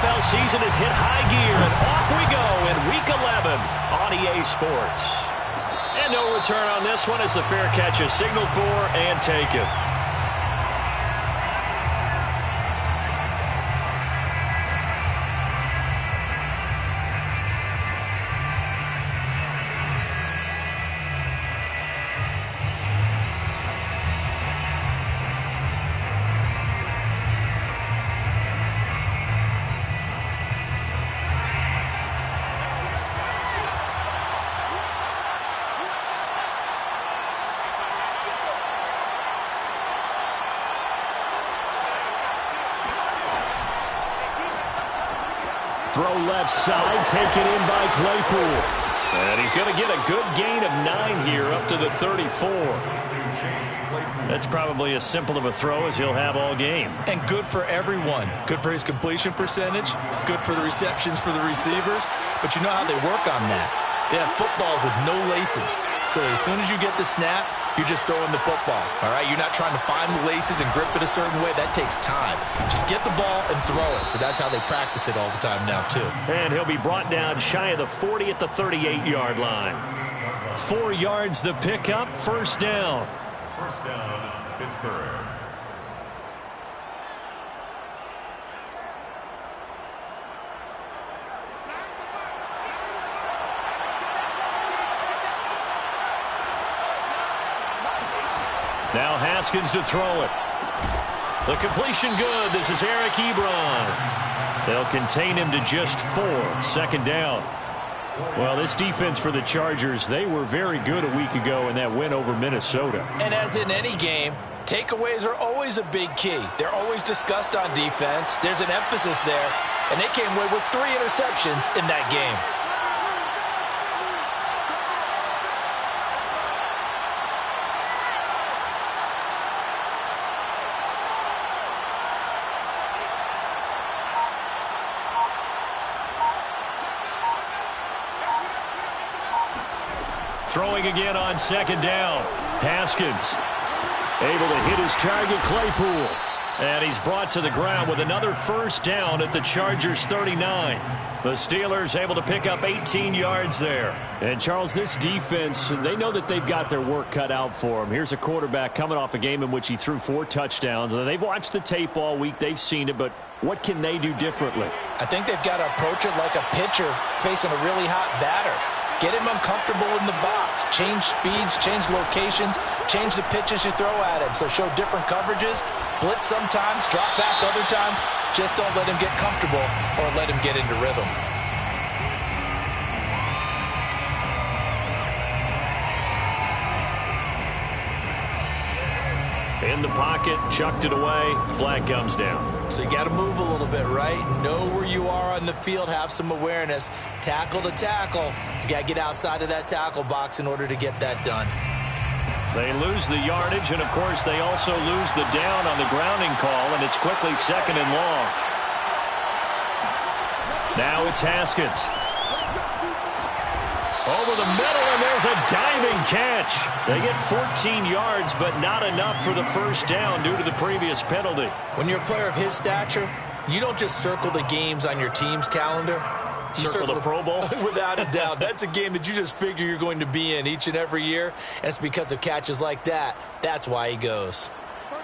NFL season has hit high gear, and off we go in Week 11 on EA Sports. And no return on this one as the fair catch is signaled for and taken. Throw left side, taken in by Claypool. And he's going to get a good gain of 9 here up to the 34. That's probably as simple of a throw as he'll have all game. And good for everyone. Good for his completion percentage. Good for the receptions for the receivers. But you know how they work on that. They have footballs with no laces. So as soon as you get the snap, you're just throwing the football. All right? You're not trying to find the laces and grip it a certain way. That takes time. Just get the ball and throw it. So that's how they practice it all the time now, too. And he'll be brought down shy of the 40 at the 38-yard line. 4 yards the pickup, first down. First down, Pittsburgh. Now Haskins to throw it. The completion good. This is Eric Ebron. They'll contain him to just 4. Second down. Well, this defense for the Chargers, they were very good a week ago in that win over Minnesota. And as in any game, takeaways are always a big key. They're always discussed on defense. There's an emphasis there. And they came away with 3 interceptions in that game. Throwing again on second down. Haskins able to hit his target, Claypool. And he's brought to the ground with another first down at the Chargers 39. The Steelers able to pick up 18 yards there. And, Charles, this defense, they know that they've got their work cut out for them. Here's a quarterback coming off a game in which he threw 4 touchdowns. They've watched the tape all week. They've seen it, but what can they do differently? I think they've got to approach it like a pitcher facing a really hot batter. Get him uncomfortable in the box. Change speeds, change locations, change the pitches you throw at him. So show different coverages, blitz sometimes, drop back other times. Just don't let him get comfortable or let him get into rhythm. In the pocket, chucked it away, flag comes down. So you got to move a little bit, right? Know where you are on the field, have some awareness. Tackle to tackle. You got to get outside of that tackle box in order to get that done. They lose the yardage, and of course they also lose the down on the grounding call, and it's quickly second and long. Now it's Haskins. Over the middle, and there's a diving catch. They get 14 yards, but not enough for the first down due to the previous penalty. When you're a player of his stature, you don't just circle the games on your team's calendar. You circle the Pro Bowl? Without a doubt. That's a game that you just figure you're going to be in each and every year, and it's because of catches like that. That's why he goes.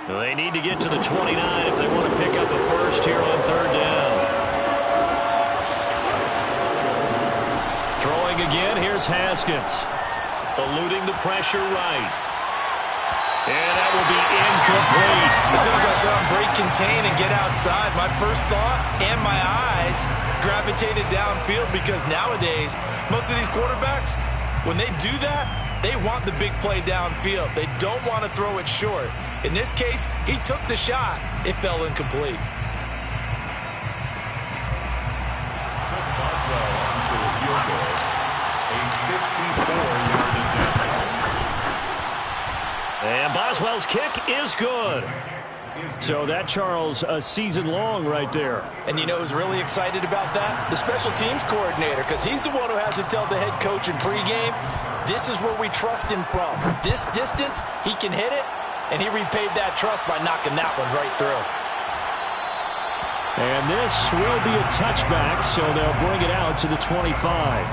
They need to get to the 29 if they want to pick up a first here on third down. Throwing again, here's Haskins. Eluding the pressure right. And that will be incomplete. As soon as I saw him break contain and get outside, my first thought and my eyes gravitated downfield, because nowadays, most of these quarterbacks, when they do that, they want the big play downfield. They don't want to throw it short. In this case, he took the shot. It fell incomplete. And Boswell's kick is good. So that, Charles, a season long right there. And you know who's really excited about that? The special teams coordinator, because he's the one who has to tell the head coach in pregame, this is where we trust him from. This distance, he can hit it, and he repaid that trust by knocking that one right through. And this will be a touchback, so they'll bring it out to the 25.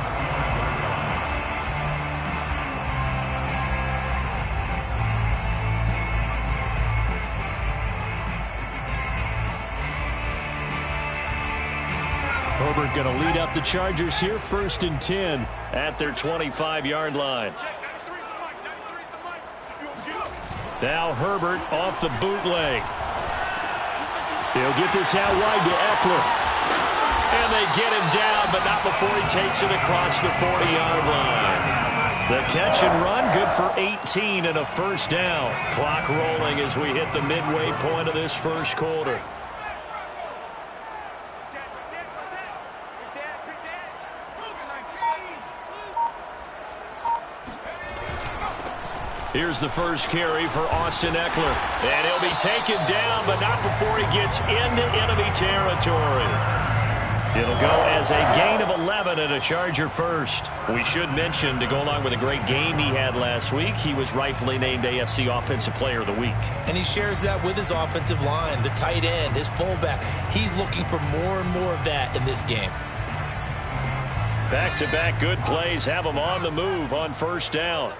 Herbert going to lead up the Chargers here, 1st and 10 at their 25-yard line. Now Herbert off the bootleg. He'll get this out wide to Eckler. And they get him down, but not before he takes it across the 40-yard line. The catch and run, good for 18 and a first down. Clock rolling as we hit the midway point of this first quarter. Here's the first carry for Austin Eckler. And he'll be taken down, but not before he gets into enemy territory. It'll go as a gain of 11 and a Charger first. We should mention, to go along with a great game he had last week, he was rightfully named AFC Offensive Player of the Week. And he shares that with his offensive line, the tight end, his fullback. He's looking for more and more of that in this game. Back-to-back good plays have him on the move on first down.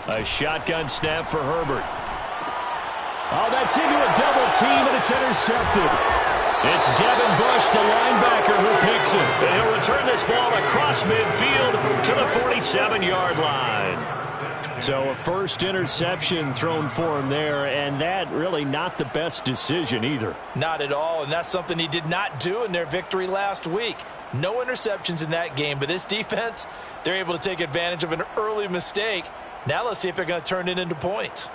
A shotgun snap for Herbert. Oh, that's into a double team, and it's intercepted. It's Devin Bush, the linebacker, who picks it. And he'll return this ball across midfield to the 47-yard line. So a first interception thrown for him there, and that really not the best decision either. Not at all, and that's something he did not do in their victory last week. No interceptions in that game, but this defense, they're able to take advantage of an early mistake. Now let's see if they're going to turn it into points.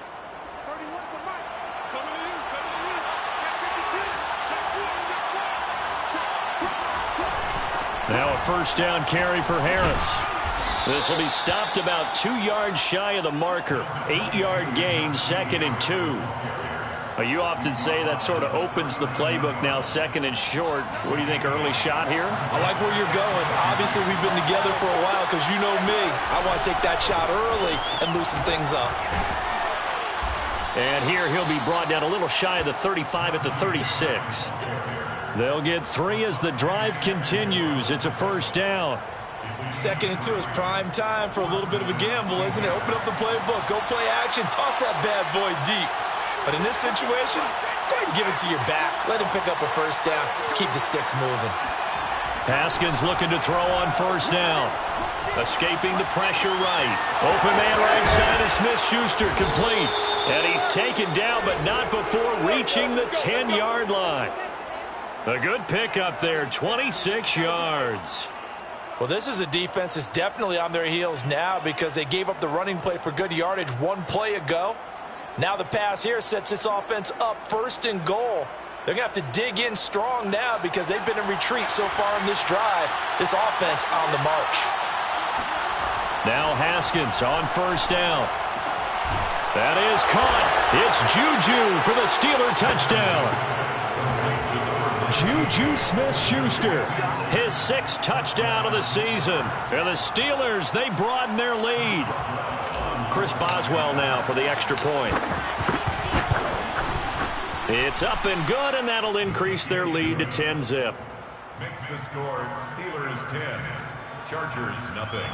Now a first down carry for Harris. This will be stopped about 2 yards shy of the marker. 8-yard gain, 2nd and 2. You often say that sort of opens the playbook now, 2nd and short. What do you think, early shot here? I like where you're going. Obviously, we've been together for a while because you know me. I want to take that shot early and loosen things up. And here he'll be brought down a little shy of the 35 at the 36. They'll get 3 as the drive continues. It's a first down. 2nd and 2 is prime time for a little bit of a gamble, isn't it? Open up the playbook. Go play action. Toss that bad boy deep. But in this situation, go ahead and give it to your back. Let him pick up a first down. Keep the sticks moving. Haskins looking to throw on first down. Escaping the pressure right. Open man right side of Smith-Schuster complete. And he's taken down, but not before reaching the 10-yard line. A good pickup there, 26 yards. Well, this is a defense that's definitely on their heels now because they gave up the running play for good yardage 1 play ago. Now the pass here sets this offense up 1st and goal. They're going to have to dig in strong now because they've been in retreat so far in this drive. This offense on the march. Now Haskins on first down. That is caught. It's Juju for the Steeler touchdown. Juju Smith-Schuster, his 6th touchdown of the season. And the Steelers, they broaden their lead. Chris Boswell now for the extra point. It's up and good, and that'll increase their lead to 10-zip. Makes the score Steelers 10, Chargers nothing.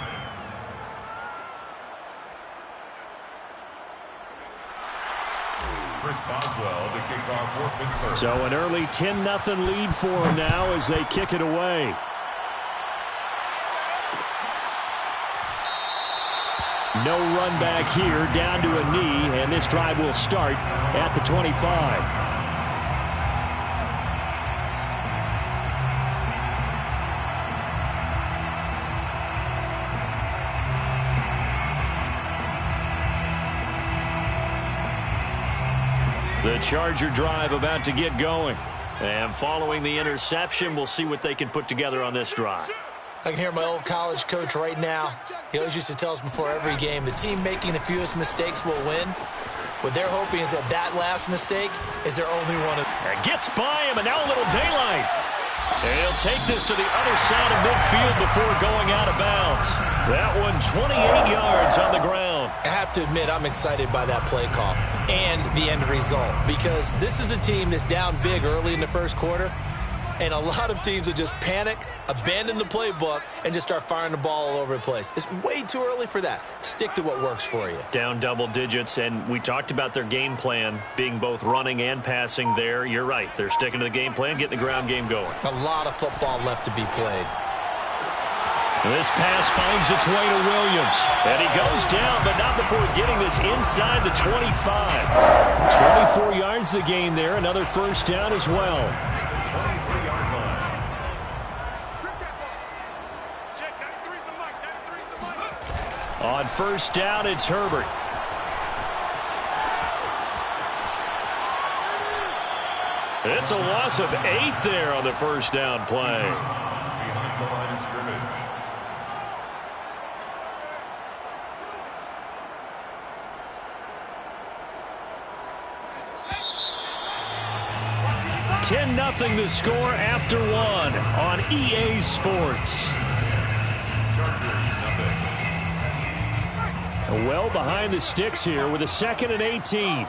Chris Boswell to kick off for Pittsburgh. So an early 10-0 lead for them now as they kick it away. No run back here, down to a knee, and this drive will start at the 25. The Charger drive about to get going. And following the interception, we'll see what they can put together on this drive. I can hear my old college coach right now. He always used to tell us before every game, the team making the fewest mistakes will win. What they're hoping is that last mistake is their only one. Gets by him, and now a little daylight. And he'll take this to the other side of midfield before going out of bounds. That one 28 yards on the ground. I have to admit, I'm excited by that play call and the end result, because this is a team that's down big early in the first quarter, and a lot of teams will just panic, abandon the playbook, and just start firing the ball all over the place. It's way too early for that. Stick to what works for you. Down double digits, and we talked about their game plan being both running and passing there. You're right. They're sticking to the game plan, getting the ground game going. A lot of football left to be played. This pass finds its way to Williams. And he goes down, but not before getting this inside the 25. 24 yards the gain there. Another first down as well. On first down, it's Herbert. It's a loss of 8 there on the first down play. Behind the line of scrimmage. $10-0 the score after 1 on EA Sports. Chargers, nothing. Well behind the sticks here with a 2nd and 18.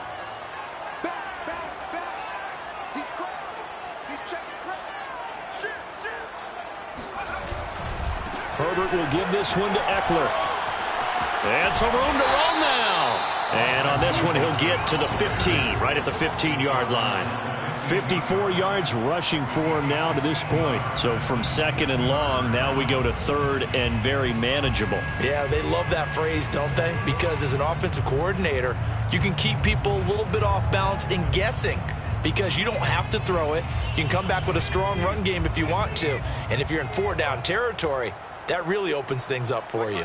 Herbert will give this one to Eckler. And some room to run now. And on this one, he'll get to the 15, right at the 15-yard line. 54 yards rushing for him now to this point. So from 2nd and long, now we go to 3rd and very manageable. Yeah, they love that phrase, don't they? Because as an offensive coordinator, you can keep people a little bit off balance and guessing, because you don't have to throw it. You can come back with a strong run game if you want to. And if you're in 4-down territory, that really opens things up for you.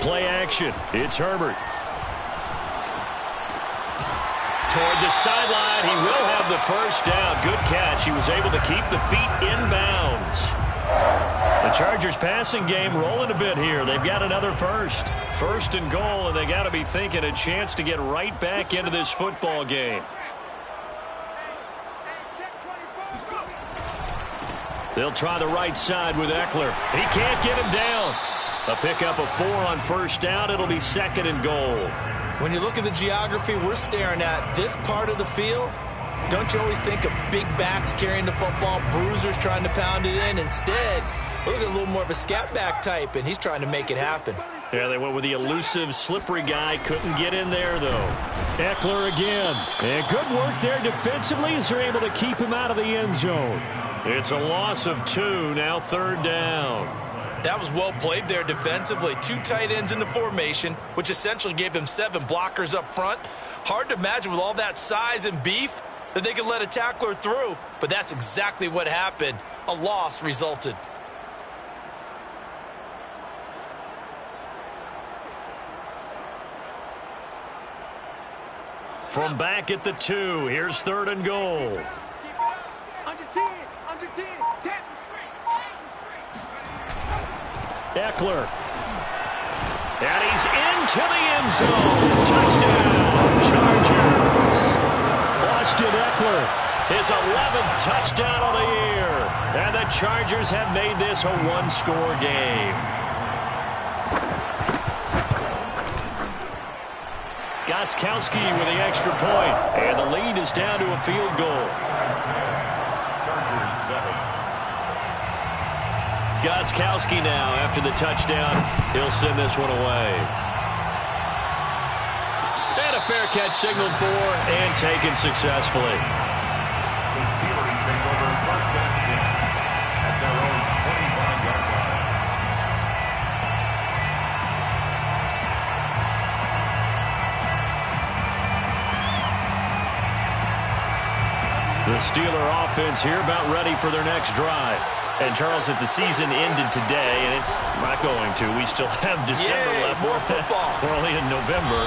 Play action. It's Herbert. Toward the sideline. He will have the first down. Good catch. He was able to keep the feet in bounds. The Chargers passing game rolling a bit here. They've got another first. 1st and goal, and they got to be thinking a chance to get right back into this football game. They'll try the right side with Eckler. He can't get him down. A pickup of 4 on first down. It'll be 2nd and goal. When you look at the geography we're staring at, this part of the field, don't you always think of big backs carrying the football, bruisers trying to pound it in? Instead, look at a little more of a scat back type, and he's trying to make it happen. Yeah, they went with the elusive, slippery guy. Couldn't get in there, though. Eckler again. And good work there defensively as they're able to keep him out of the end zone. It's a loss of 2, now 3rd down. That was well played there defensively. 2 tight ends in the formation, which essentially gave them 7 blockers up front. Hard to imagine with all that size and beef that they could let a tackler through, but that's exactly what happened. A loss resulted. From back at the 2, here's 3rd and goal. Under 10, under 10, 10. Eckler. And he's into the end zone. Touchdown, Chargers. Austin Eckler, his 11th touchdown of the year. And the Chargers have made this a 1-score game. Gostkowski with the extra point. And the lead is down to a field goal. Chargers 7. Gostkowski now, after the touchdown, he'll send this one away. And a fair catch signaled for and taken successfully. The Steelers take over 1st and 10 at their own 25-yard line. The Steeler offense here about ready for their next drive. And, Charles, if the season ended today, and it's not going to, we still have December left. More football. We're only in November.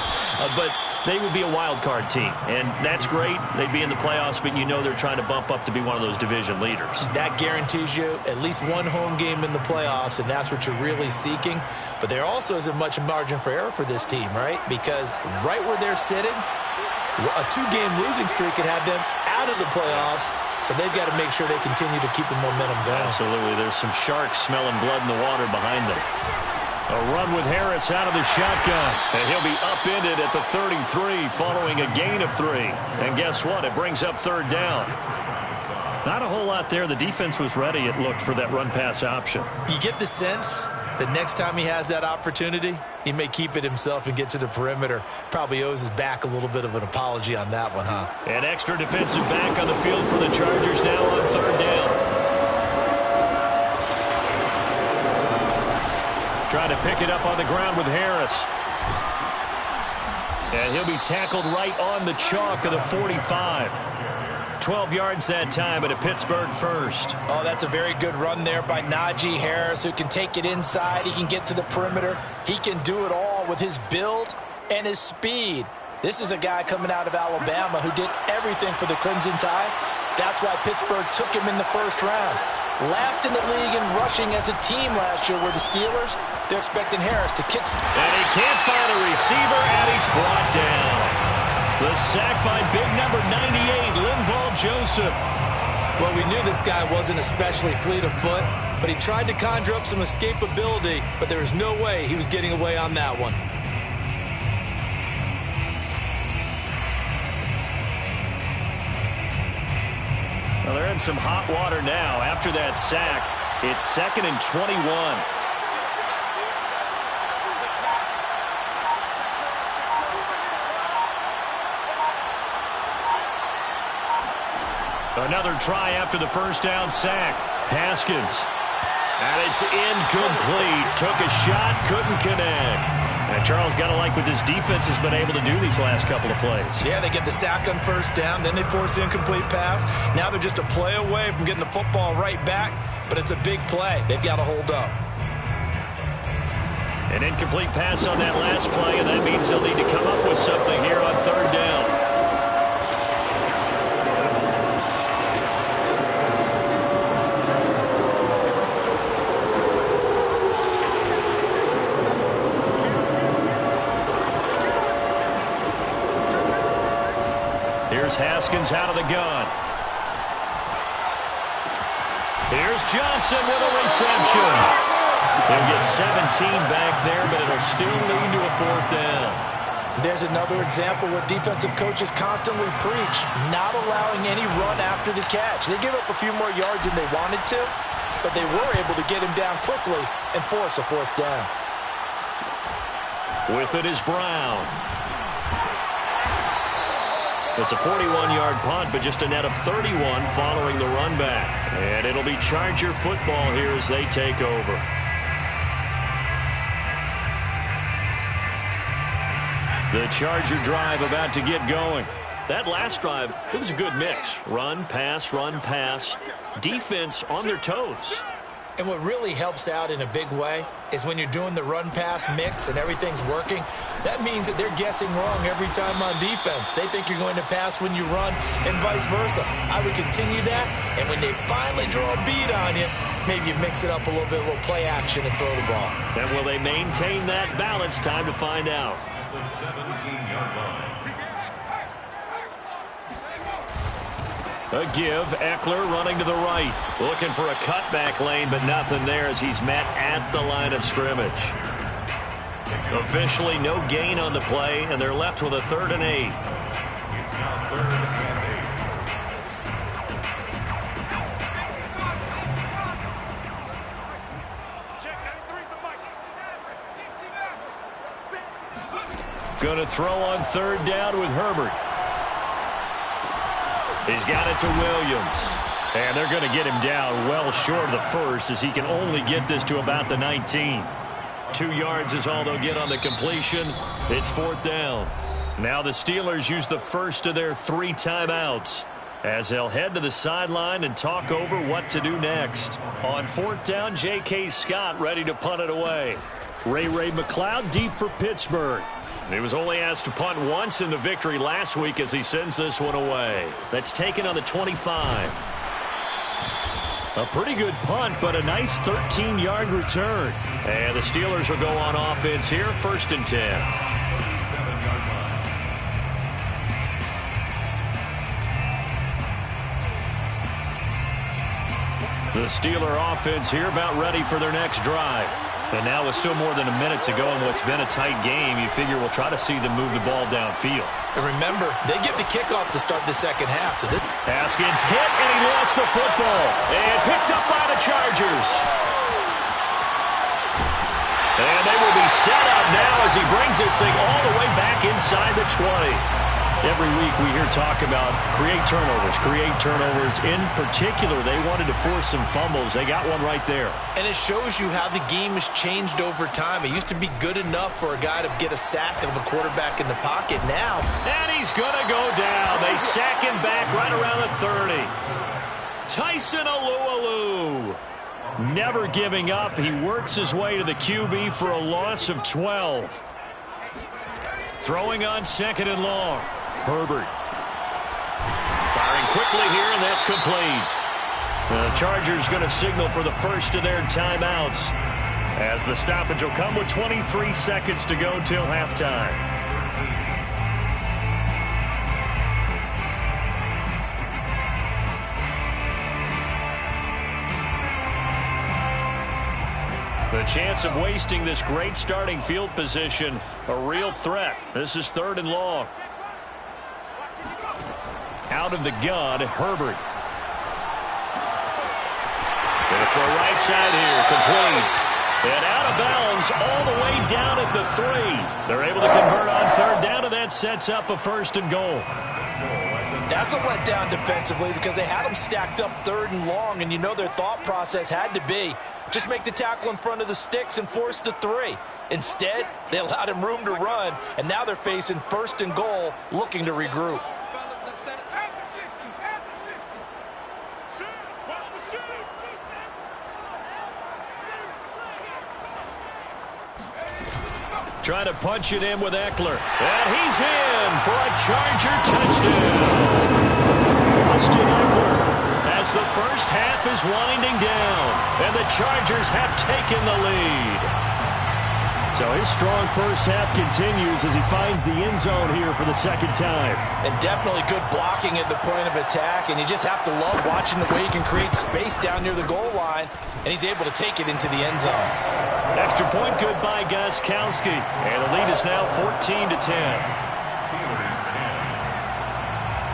But they would be a wild card team, and that's great. They'd be in the playoffs, but you know they're trying to bump up to be one of those division leaders. That guarantees you at least one home game in the playoffs, and that's what you're really seeking. But there also isn't much margin for error for this team, right? Because right where they're sitting, a 2-game losing streak could have them out of the playoffs, so they've got to make sure they continue to keep the momentum going. Absolutely. There's some sharks smelling blood in the water behind them. A run with Harris out of the shotgun. And he'll be upended at the 33 following a gain of 3. And guess what? It brings up 3rd down. Not a whole lot there. The defense was ready, it looked, for that run-pass option. You get the sense that next time he has that opportunity, he may keep it himself and get to the perimeter. Probably owes his back a little bit of an apology on that one, huh? An extra defensive back on the field for the Chargers now on 3rd down. Trying to pick it up on the ground with Harris. And he'll be tackled right on the chalk of the 45. 12 yards that time, but a Pittsburgh first. Oh, that's a very good run there by Najee Harris, who can take it inside. He can get to the perimeter. He can do it all with his build and his speed. This is a guy coming out of Alabama who did everything for the Crimson Tide. That's why Pittsburgh took him in the 1st round. Last in the league in rushing as a team last year were the Steelers. They're expecting Harris to kick. And he can't find a receiver, and he's brought down. The sack by big number 98, Linval Joseph. Well, we knew this guy wasn't especially fleet of foot, but he tried to conjure up some escapability, but there was no way he was getting away on that one. Well, they're in some hot water now. After that sack, it's 2nd and 21. Another try after the 1st down sack. Haskins. And it's incomplete. Took a shot, couldn't connect. And Charles, got to like what this defense has been able to do these last couple of plays. Yeah, they get the sack on 1st down, then they force the incomplete pass. Now they're just a play away from getting the football right back, but it's a big play. They've got to hold up. An incomplete pass on that last play, and that means they'll need to come up with something here on 3rd down. Here's Haskins out of the gun. Here's Johnson with a reception. He'll get 17 back there, but it'll still lead to a 4th down. There's another example where defensive coaches constantly preach, not allowing any run after the catch. They give up a few more yards than they wanted to, but they were able to get him down quickly and force a 4th down. With it is Brown. It's a 41-yard punt, but just a net of 31 following the run back. And it'll be Charger football here as they take over. The Charger drive about to get going. That last drive, it was a good mix. Run, pass, defense on their toes. And what really helps out in a big way is when you're doing the run-pass mix and everything's working, that means that they're guessing wrong every time on defense. They think you're going to pass when you run and vice versa. I would continue that, and when they finally draw a beat on you, maybe you mix it up a little bit, a little play action and throw the ball. And will they maintain that balance? Time to find out. The 17-yard line. A give, Eckler running to the right. Looking for a cutback lane, but nothing there as he's met at the line of scrimmage. Officially no gain on the play, and they're left with a 3rd and 8. It's now 3rd and 8. Going to throw on 3rd down with Herbert. He's got it to Williams. And they're going to get him down well short of the 1st as he can only get this to about the 19. 2 yards is all they'll get on the completion. It's 4th down. Now the Steelers use the first of their 3 timeouts as they'll head to the sideline and talk over what to do next. On 4th down, J.K. Scott ready to punt it away. Ray McCloud deep for Pittsburgh. He was only asked to punt once in the victory last week as he sends this one away. That's taken on the 25. A pretty good punt, but a nice 13-yard return. And the Steelers will go on offense here, 1st and 10. The Steeler offense here about ready for their next drive. And now with still more than a minute to go in what's been a tight game, you figure we'll try to see them move the ball downfield. And remember, they get the kickoff to start the second half. So Haskins hit, and he lost the football. And picked up by the Chargers. And they will be set up now as he brings this thing all the way back inside the 20. Every week we hear talk about create turnovers. In particular, they wanted to force some fumbles. They got one right there. And it shows you how the game has changed over time. It used to be good enough for a guy to get a sack of a quarterback in the pocket. Now, and he's going to go down. They sack him back right around the 30. Tyson Alualu. Never giving up. He works his way to the QB for a loss of 12. Throwing on 2nd and long. Herbert. Firing quickly here, and that's complete. The Chargers going to signal for the first of their timeouts as the stoppage will come with 23 seconds to go till halftime. The chance of wasting this great starting field position, a real threat. This is 3rd and long. Out of the gun, Herbert. Going to throw right side here, complete. And out of bounds all the way down at the 3. They're able to convert on 3rd down, and that sets up a 1st and goal. That's a letdown defensively because they had them stacked up 3rd and long, and you know their thought process had to be just make the tackle in front of the sticks and force the 3. Instead, they allowed him room to run, and now they're facing 1st and goal, looking to regroup. Trying to punch it in with Eckler. And he's in for a Charger touchdown. Austin Eckler as the first half is winding down. And the Chargers have taken the lead. So his strong first half continues as he finds the end zone here for the second time. And definitely good blocking at the point of attack. And you just have to love watching the way he can create space down near the goal line. And he's able to take it into the end zone. Extra point good by Gostkowski. And the lead is now 14-10.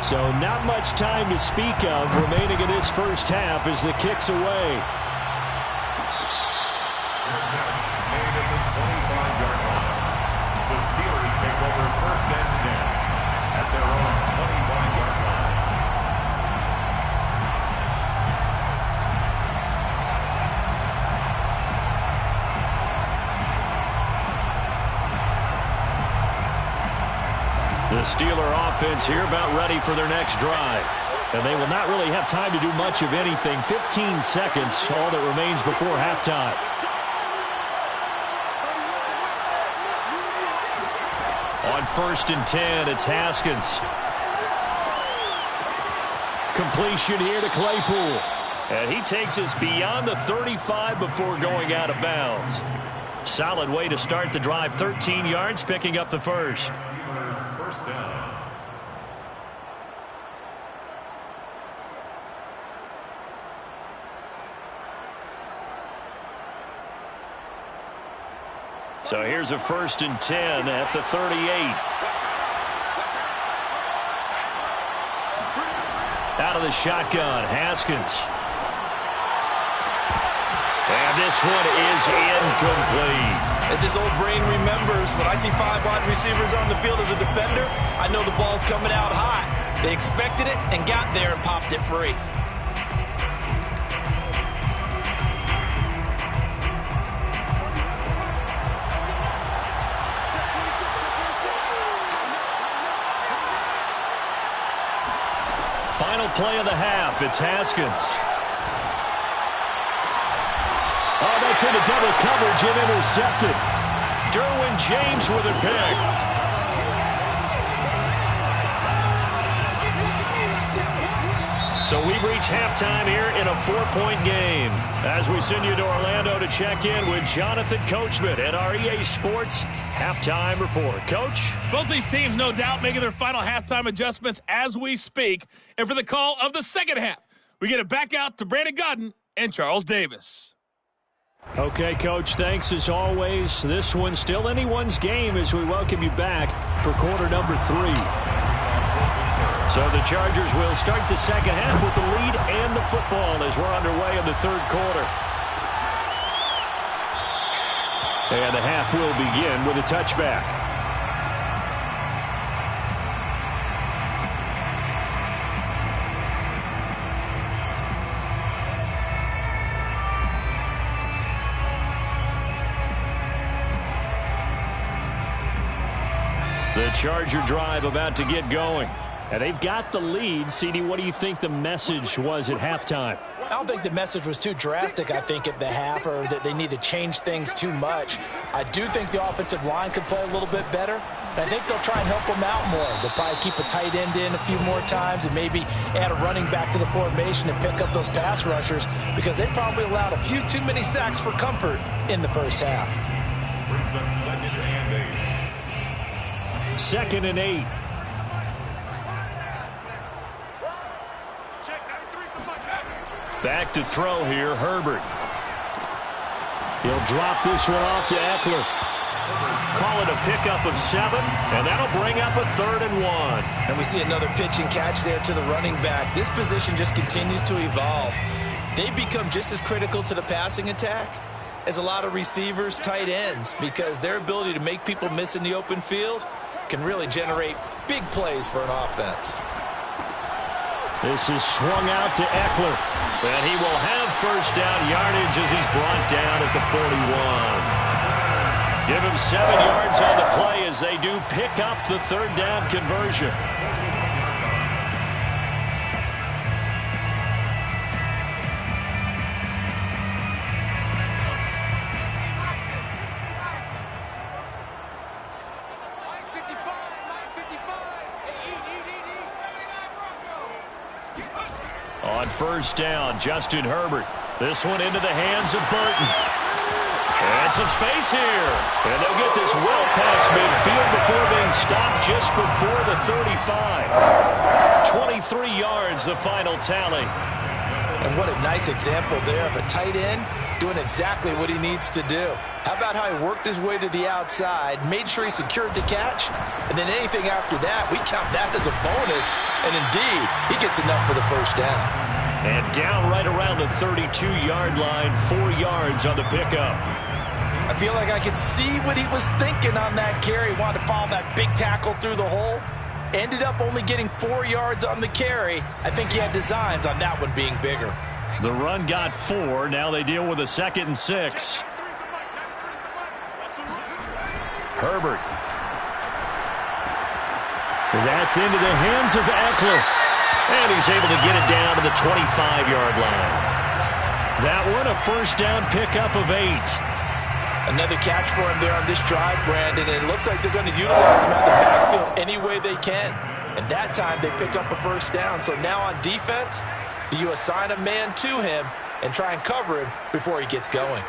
So not much time to speak of remaining in this first half as the kick's away. The Steelers take over 1st and 10 at their own 25-yard line. The Steeler offense here about ready for their next drive. And they will not really have time to do much of anything. 15 seconds, all that remains before halftime. On 1st and 10, it's Haskins. Completion here to Claypool. And he takes us beyond the 35 before going out of bounds. Solid way to start the drive. 13 yards, picking up the first. First down. So here's a 1st and 10 at the 38. Out of the shotgun, Haskins. And this one is incomplete. As his old brain remembers, when I see 5 wide receivers on the field as a defender, I know the ball's coming out high. They expected it and got there and popped it free. Final play of the half, it's Haskins. Oh, that's into double coverage and intercepted. Derwin James with a pick. So we've reached halftime here in a 4-point game. As we send you to Orlando to check in with Jonathan Coachman at our EA Sports Halftime Report. Coach? Both these teams, no doubt, making their final halftime adjustments as we speak. And for the call of the second half, we get it back out to Brandon Godden and Charles Davis. Okay, Coach, thanks as always. This one's still anyone's game as we welcome you back for quarter number 3. So the Chargers will start the second half with the lead and the football as we're underway in the third quarter. And the half will begin with a touchback. The Charger drive about to get going. And they've got the lead. CD, what do you think the message was at halftime? I don't think the message was too drastic, I think, at the half, or that they need to change things too much. I do think the offensive line could play a little bit better. I think they'll try and help them out more. They'll probably keep a tight end in a few more times and maybe add a running back to the formation and pick up those pass rushers because they probably allowed a few too many sacks for comfort in the first half. Brings up 2nd and 8. 2nd and 8. Back to throw here, Herbert. He'll drop this one off to Eckler. Call it a pickup of 7, and that'll bring up a 3rd and 1. And we see another pitch and catch there to the running back. This position just continues to evolve. They become just as critical to the passing attack as a lot of receivers, tight ends, because their ability to make people miss in the open field can really generate big plays for an offense. This is swung out to Eckler. And he will have first down yardage as he's brought down at the 41. Give him 7 yards on the play as they do pick up the 3rd down conversion. On first down, Justin Herbert. This one into the hands of Burton. And some space here. And they'll get this well past midfield before being stopped just before the 35. 23 yards, the final tally. And what a nice example there of a tight end doing exactly what he needs to do. How about how he worked his way to the outside, made sure he secured the catch, and then anything after that, we count that as a bonus. And indeed, he gets enough for the first down. And down right around the 32-yard line, 4 yards on the pickup. I feel like I could see what he was thinking on that carry. He wanted to follow that big tackle through the hole. Ended up only getting 4 yards on the carry. I think he had designs on that one being bigger. The run got 4. Now they deal with a 2nd and 6. Herbert. That's into the hands of Eckler. And he's able to get it down to the 25-yard line. That one, a first down pickup of 8. Another catch for him there on this drive, Brandon, and it looks like they're going to utilize him out the backfield any way they can. And that time they pick up a first down. So now on defense, do you assign a man to him and try and cover him before he gets going?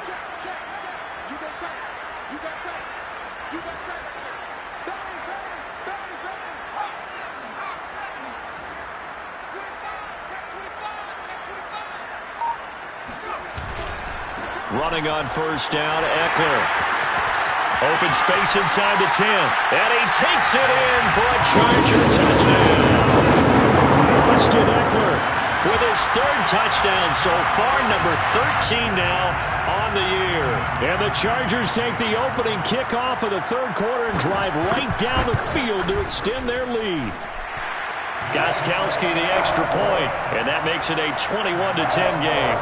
Running on first down, Eckler. Open space inside the 10. And he takes it in for a Charger touchdown. Austin Eckler with his 3rd touchdown so far, number 13 now on the year. And the Chargers take the opening kickoff of the 3rd quarter and drive right down the field to extend their lead. Gostkowski the extra point, and that makes it a 21-10 game.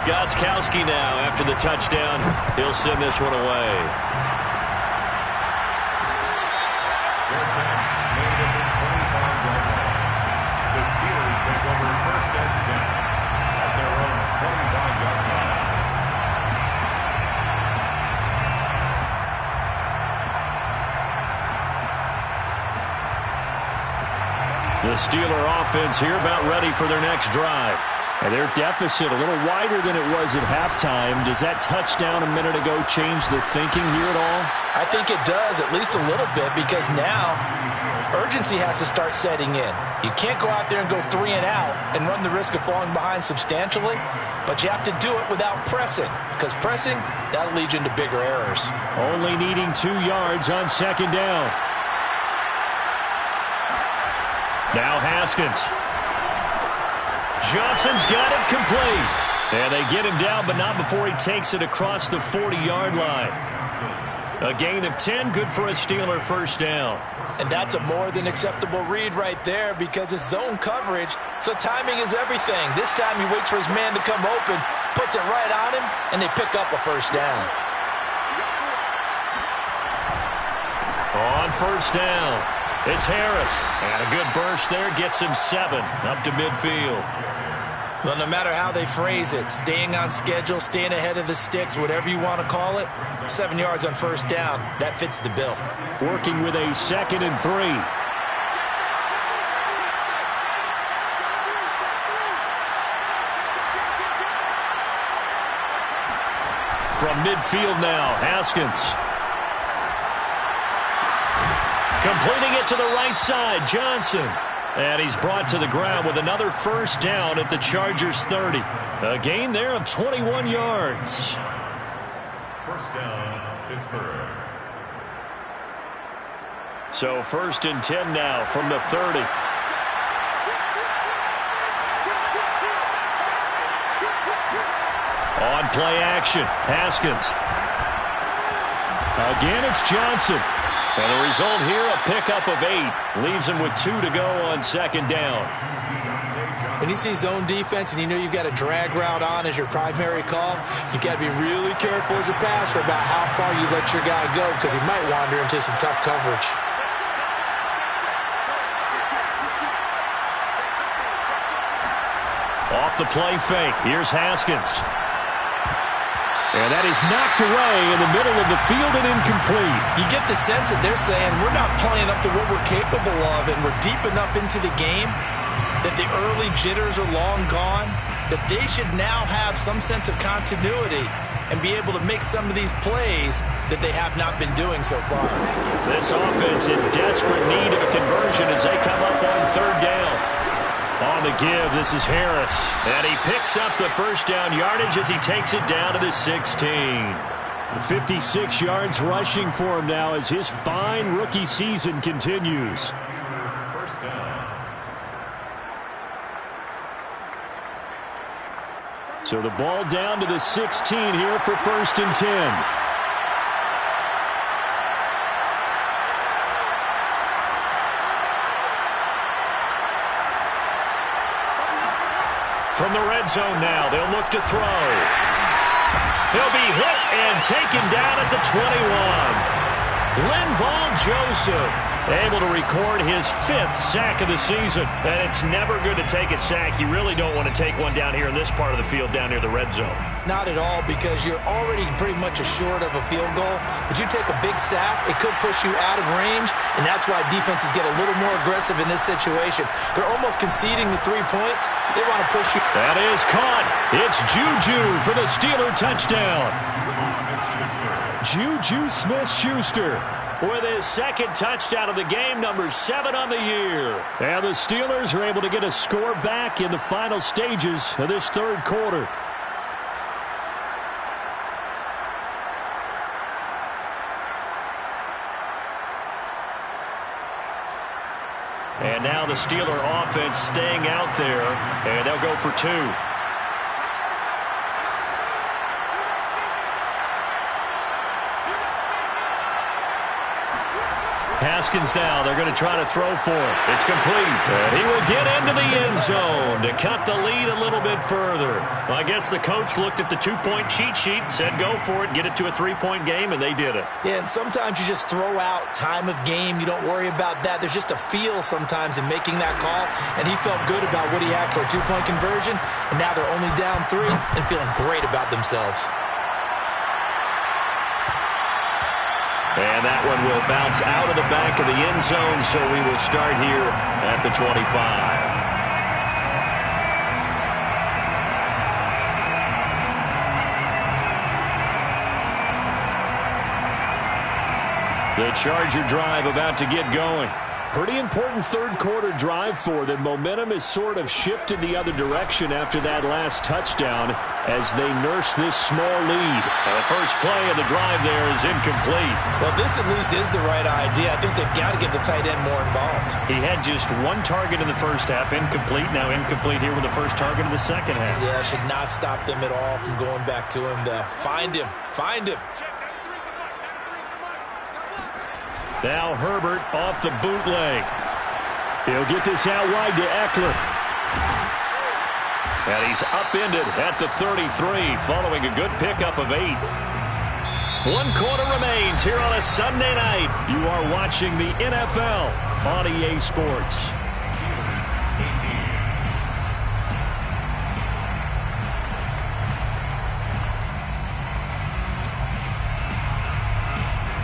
Gostkowski now, after the touchdown, he'll send this one away. Fair catch made at the 25-yard line. The Steelers take over 1st and 10 at their own The Steeler offense here about ready for their next drive. And their deficit a little wider than it was at halftime. Does that touchdown a minute ago change the thinking here at all? I think it does, at least a little bit, because now urgency has to start setting in. You can't go out there and go 3 and out and run the risk of falling behind substantially, but you have to do it without pressing, because pressing, that'll lead you into bigger errors. Only needing 2 yards on second down. Now Haskins. Johnson's got it complete. And they get him down, but not before he takes it across the 40-yard line. A gain of 10, good for a Steeler first down. And that's a more than acceptable read right there because it's zone coverage, so timing is everything. This time he waits for his man to come open, puts it right on him, and they pick up a first down. On first down, it's Harris. And a good burst there gets him 7 up to midfield. Well, no matter how they phrase it, staying on schedule, staying ahead of the sticks, whatever you want to call it, 7 yards on first down, that fits the bill. Working with a 2nd and 3. From midfield now, Haskins. Completing it to the right side, Johnson. And he's brought to the ground with another first down at the Chargers 30. A gain there of 21 yards. First down, Pittsburgh. So 1st and 10 now from the 30. On play action, Haskins. Again, it's Johnson. And the result here, a pickup of 8. Leaves him with 2 to go on second down. When you see zone defense and you know you've got a drag route on as your primary call, you've got to be really careful as a passer about how far you let your guy go because he might wander into some tough coverage. Off the play fake. Here's Haskins. And that is knocked away in the middle of the field and incomplete. You get the sense that they're saying we're not playing up to what we're capable of and we're deep enough into the game that the early jitters are long gone, that they should now have some sense of continuity and be able to make some of these plays that they have not been doing so far. This offense in desperate need of a conversion as they come up on third down. On the give, this is Harris. And he picks up the first down yardage as he takes it down to the 16. 56 yards rushing for him now as his fine rookie season continues. First down. So the ball down to the 16 here for 1st and 10. From the red zone now, they'll look to throw. He'll be hit and taken down at the 21. Linval Joseph able to record his 5th sack of the season. And it's never good to take a sack. You really don't want to take one down here in this part of the field down near the red zone. Not at all, because you're already pretty much assured of a field goal. But you take a big sack, it could push you out of range, and that's why defenses get a little more aggressive in this situation. They're almost conceding the 3 points. They want to push you. That is caught. It's Juju for the Steeler touchdown. Juju Smith-Schuster with his 2nd touchdown of the game, number 7 on the year. And the Steelers are able to get a score back in the final stages of this 3rd quarter. And now the Steeler offense staying out there, and they'll go for 2. Haskins now, they're going to try to throw for him. It's complete. And he will get into the end zone to cut the lead a little bit further. Well, I guess the coach looked at the 2-point cheat sheet, said go for it, get it to a 3-point game, and they did it. Yeah, and sometimes you just throw out time of game. You don't worry about that. There's just a feel sometimes in making that call, and he felt good about what he had for a 2-point conversion, and now they're only down 3 and feeling great about themselves. And that one will bounce out of the back of the end zone, so we will start here at the 25. The Charger drive about to get going. Pretty important third-quarter drive for them. Momentum has sort of shifted the other direction after that last touchdown as they nurse this small lead. And the first play of the drive there is incomplete. Well, this at least is the right idea. I think they've got to get the tight end more involved. He had just one target in the first half, incomplete. Now incomplete here with the first target of the second half. Yeah, should not stop them at all from going back to him. Find him. Find him. Now Herbert off the bootleg. He'll get this out wide to Eckler. And he's upended at the 33 following a good pickup of 8. 1 quarter remains here on a Sunday night. You are watching the NFL on EA Sports.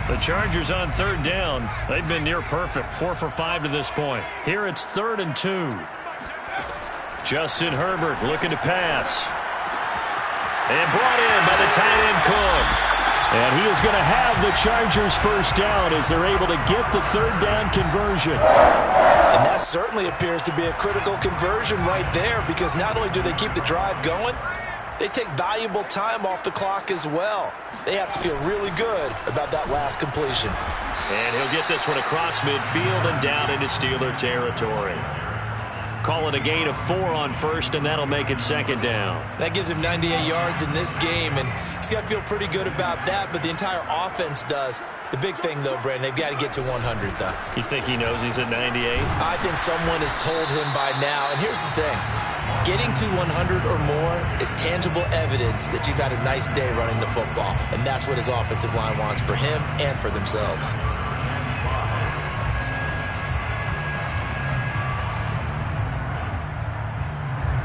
The Chargers on third down. They've been near perfect. 4 for 5 to this point. Here it's 3rd and 2. Justin Herbert looking to pass. And brought in by the tight end Cook. And he is going to have the Chargers first down as they're able to get the third down conversion. And that certainly appears to be a critical conversion right there, because not only do they keep the drive going, they take valuable time off the clock as well. They have to feel really good about that last completion. And he'll get this one across midfield and down into Steeler territory. Call it a gain of 4 on first, and that'll make it second down. That gives him 98 yards in this game, and he's got to feel pretty good about that, but the entire offense does. The big thing, though, Brandon, they've got to get to 100, though. You think he knows he's at 98? I think someone has told him by now, and here's the thing. Getting to 100 or more is tangible evidence that you've had a nice day running the football, and that's what his offensive line wants for him and for themselves.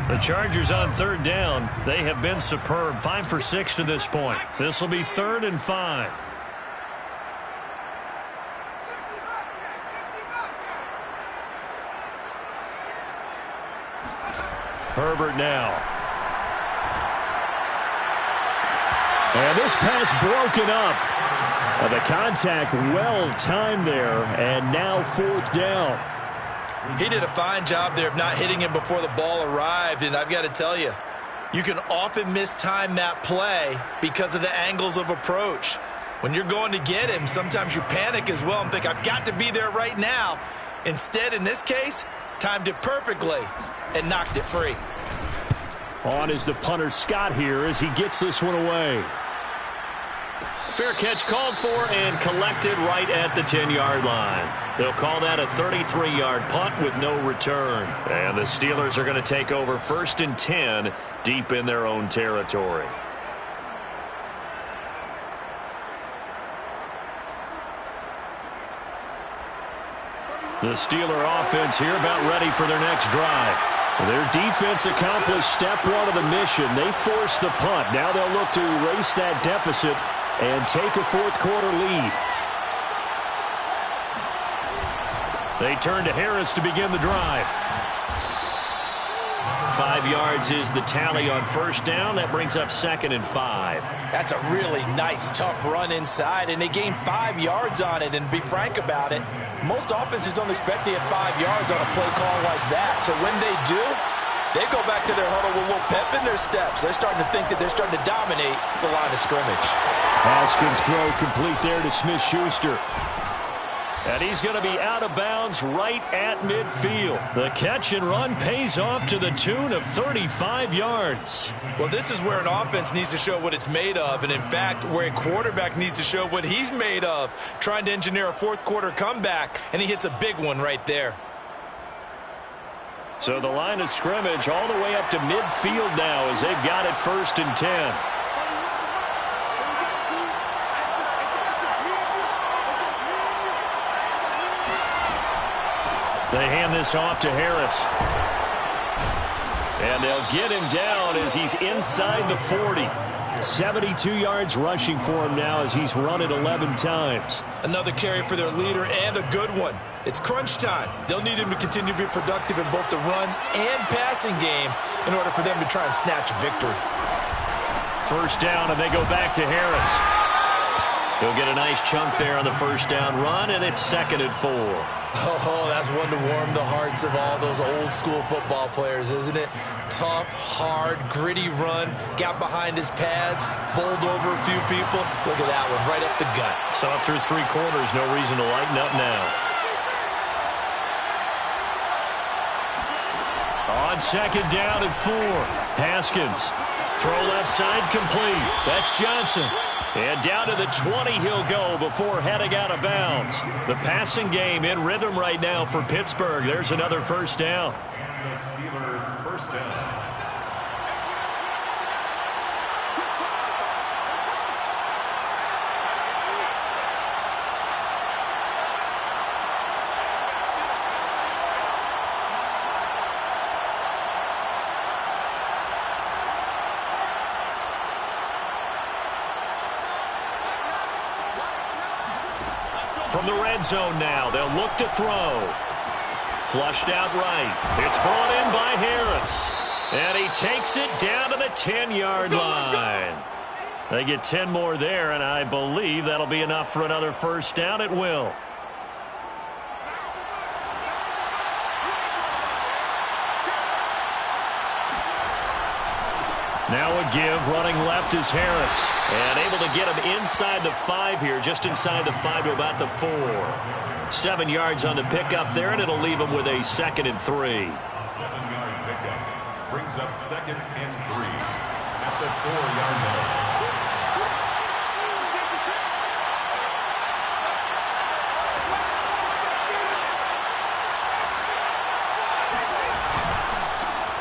The Chargers on third down. They have been superb. 5 for 6 to this point. This will be 3rd and 5. Herbert now. And this pass broken up. The contact well timed there, and now 4th down. He did a fine job there of not hitting him before the ball arrived, and I've got to tell you, you can often mistime that play because of the angles of approach. When you're going to get him, sometimes you panic as well and think, I've got to be there right now. Instead, in this case, timed it perfectly and knocked it free. On is the punter Scott here as he gets this one away. Fair catch called for and collected right at the 10-yard line. They'll call that a 33-yard punt with no return. And the Steelers are going to take over 1st and 10 deep in their own territory. The Steeler offense here about ready for their next drive. Their defense accomplished step 1 of the mission. They forced the punt. Now they'll look to erase that deficit and take a 4th quarter lead. They turn to Harris to begin the drive. 5 yards is the tally on first down. That brings up 2nd and 5. That's a really nice, tough run inside, and they gained 5 yards on it. And to be frank about it, most offenses don't expect to get 5 yards on a play call like that. So when they do, they go back to their huddle with a little pep in their steps. They're starting to think that they're starting to dominate the line of scrimmage. Haskins throw complete there to Smith-Schuster. And he's going to be out of bounds right at midfield. The catch and run pays off to the tune of 35 yards. Well, this is where an offense needs to show what it's made of, and in fact, where a quarterback needs to show what he's made of, trying to engineer a 4th quarter comeback, and he hits a big one right there. So the line of scrimmage all the way up to midfield now as they've got it 1st and 10. They hand this off to Harris. And they'll get him down as he's inside the 40. 72 yards rushing for him now as he's run it 11 times. Another carry for their leader and a good one. It's crunch time. They'll need him to continue to be productive in both the run and passing game in order for them to try and snatch a victory. First down, and they go back to Harris. He'll get a nice chunk there on the first down run, and it's 2nd and 4. Oh, that's one to warm the hearts of all those old school football players, isn't it? Tough, hard, gritty run, got behind his pads, bowled over a few people. Look at that one, right up the gut. Saw it through 3 quarters, no reason to lighten up now. On 2nd down and 4, Haskins. Throw left side complete. That's Johnson. And down to the 20 he'll go before heading out of bounds. The passing game in rhythm right now for Pittsburgh. There's another first down. The Steelers first down. From the red zone now, they'll look to throw. Flushed out right. It's brought in by Harris. And he takes it down to the 10-yard line. They get 10 more there, and I believe that'll be enough for another first down. It will. Now a give, running left is Harris. And able to get him inside the 5 here, just inside the 5 to about the 4. 7 yards on the pickup there, and it'll leave him with a 2nd and 3. 7-yard pickup brings up 2nd and 3 at the 4-yard line.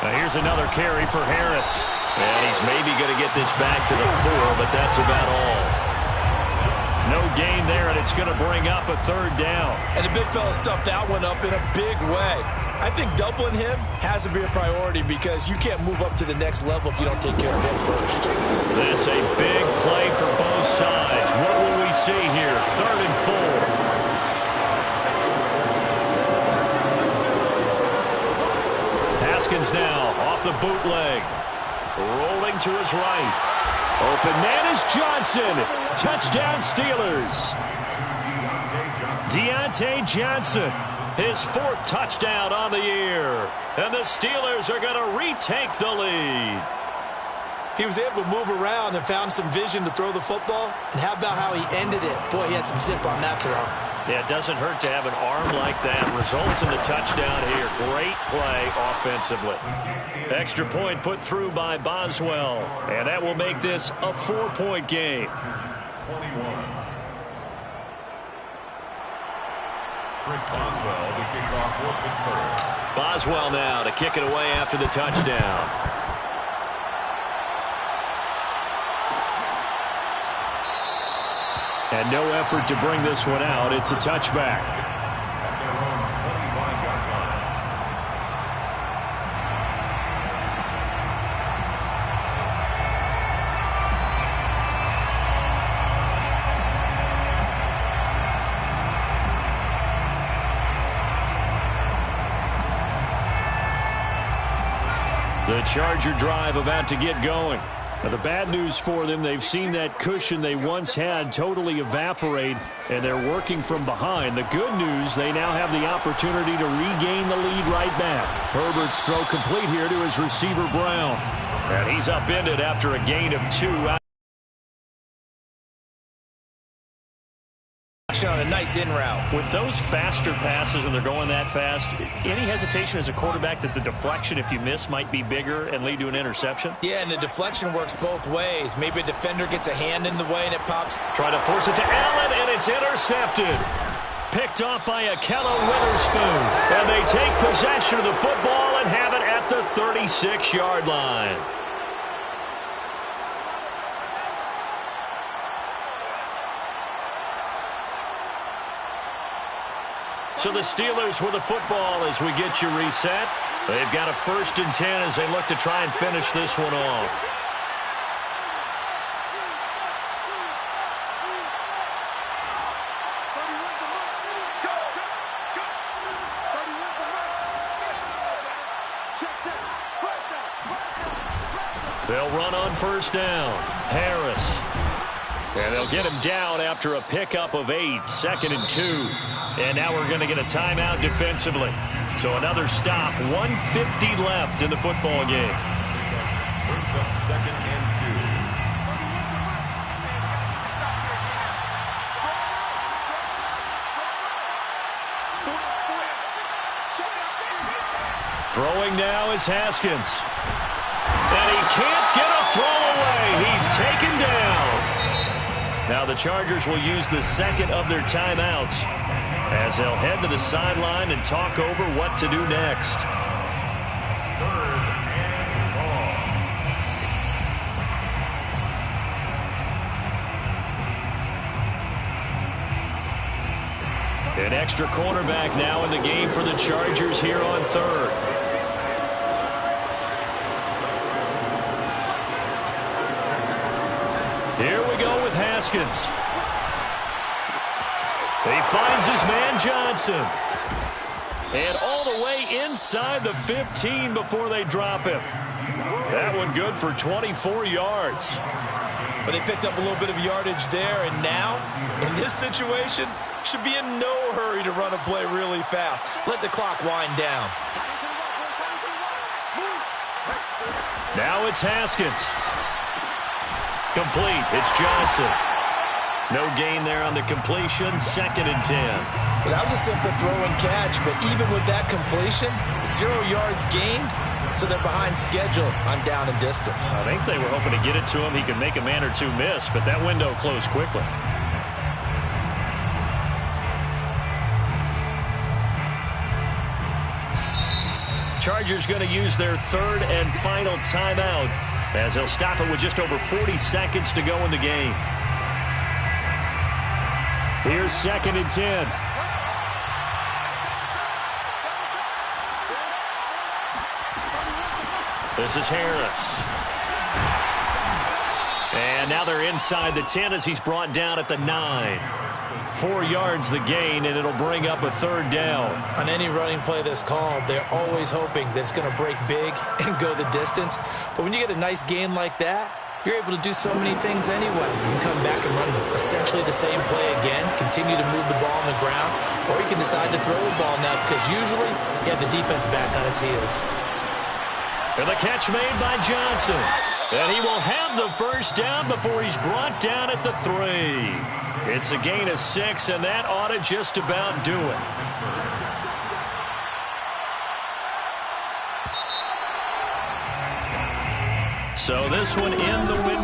Now here's another carry for Harris. And he's maybe going to get this back to the 4, but that's about all. No gain there, and it's going to bring up a 3rd down. And the big fella stuffed that one up in a big way. I think doubling him has to be a priority because you can't move up to the next level if you don't take care of him first. This a big play for both sides. What will we see here? 3rd and 4. Haskins now off the bootleg. Rolling to his right. Open man is Johnson. Touchdown Steelers. Deontay Johnson. His 4th touchdown on the year. And the Steelers are going to retake the lead. He was able to move around and found some vision to throw the football. And how about how he ended it? Boy, he had some zip on that throw. Yeah, it doesn't hurt to have an arm like that. Results in the touchdown here. Great play offensively. Extra point put through by Boswell. And that will make this a 4-point game. 21. Chris Boswell to kick off for Pittsburgh. Boswell now to kick it away after the touchdown. And no effort to bring this one out. It's a touchback. At their own 25-yard line. The Charger drive about to get going. Now, the bad news for them, they've seen that cushion they once had totally evaporate, and they're working from behind. The good news, they now have the opportunity to regain the lead right back. Herbert's throw complete here to his receiver, Brown. And he's upended after a gain of 2. On a nice in route. With those faster passes and they're going that fast, any hesitation as a quarterback that the deflection, if you miss, might be bigger and lead to an interception? Yeah, and the deflection works both ways. Maybe a defender gets a hand in the way and it pops. Try to force it to Allen, and it's intercepted. Picked off by Ahkello Witherspoon. And they take possession of the football and have it at the 36-yard line. So the Steelers with the football as we get you reset. They've got a 1st and 10 as they look to try and finish this one off. They'll run on 1st down. Harris. And they'll get him down after a pickup of 8, 2nd and 2. And now we're going to get a timeout defensively. So another stop, 1:50 left in the football game. Brings up 2nd and 2. Throwing now is Haskins. And he can't get a throw away. He's taken down. Now the Chargers will use the 2nd of their timeouts as they'll head to the sideline and talk over what to do next. 3rd and long. An extra cornerback now in the game for the Chargers here on 3rd. Here we go with Haskins. He finds his man Johnson. And all the way inside the 15 before they drop him. That one good for 24 yards. But they picked up a little bit of yardage there, and now, in this situation, should be in no hurry to run a play really fast. Let the clock wind down. Now it's Haskins. Complete. It's Johnson. No gain there on the completion. 2nd and 10. Well, that was a simple throw and catch, but even with that completion, 0 yards gained, so they're behind schedule on down and distance. I think they were hoping to get it to him. He could make a man or two miss, but that window closed quickly. Chargers going to use their 3rd and final timeout as they'll stop it with just over 40 seconds to go in the game. Here's 2nd and 10. This is Harris. And now they're inside the 10 as he's brought down at the 9. 4 yards the gain, and it'll bring up a 3rd down. On any running play that's called, they're always hoping that it's going to break big and go the distance. But when you get a nice gain like that, you're able to do so many things anyway. You can come back and run essentially the same play again, continue to move the ball on the ground, or you can decide to throw the ball now because usually you have the defense back on its heels. And the catch made by Johnson. And he will have the 1st down before he's brought down at the 3. It's a gain of 6, and that ought to just about do it. So this one in the win